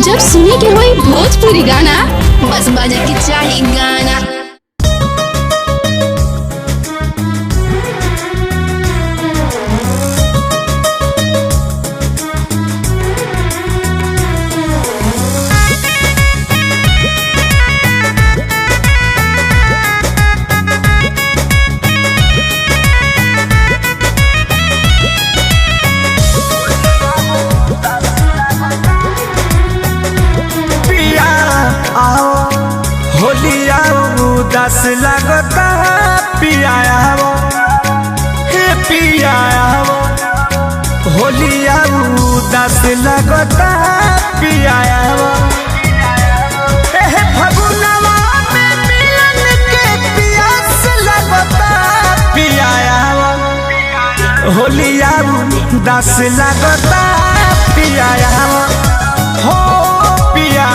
जब सुने के होई भोजपुरी गाना बस बजे के चाही गाना। उदास लगता पिया हे पिया होलिया उदास लगता पिया फगुनवा में मिलन के पियास लगता पिया होलिया उदास लगता पिया हो पिया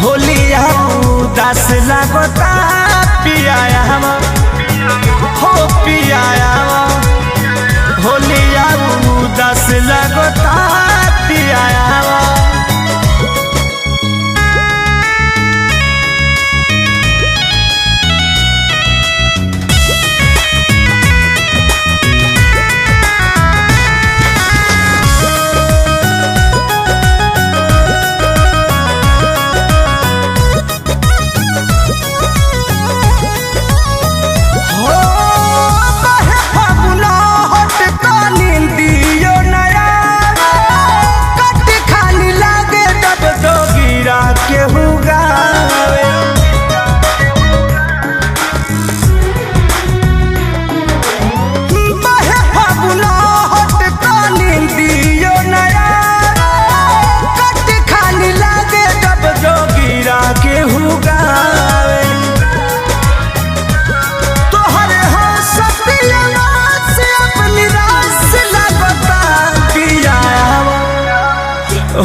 होलिया उदास लगता पिया हो पिया होलिया उदास लगता पिया।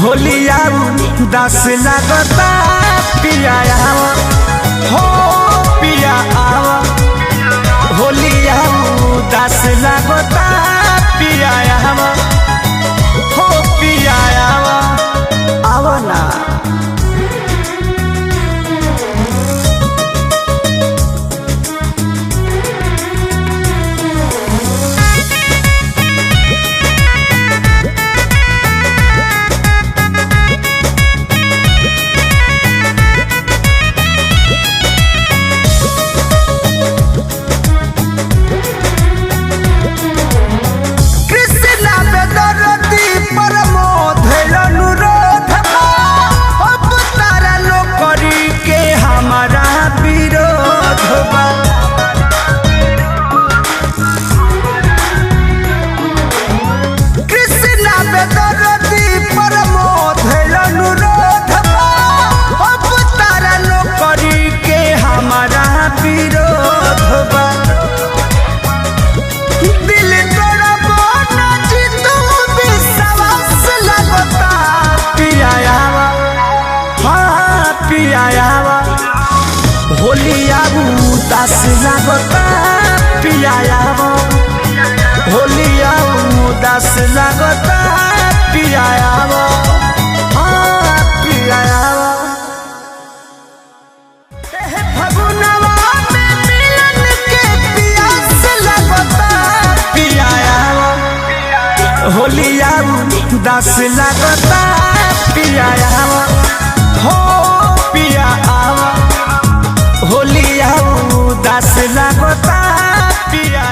होलिया उदास लगता पिया हो पिया होलिया उदास लगता पिया हो पिया आवना। होलिया उदास लगता पिया होलिया उदास लगता पिया फगुनवा में मिलन के पियास लगता पिया होलिया उदास लगता पिया हो पिया होलिया उदास लगता पिया।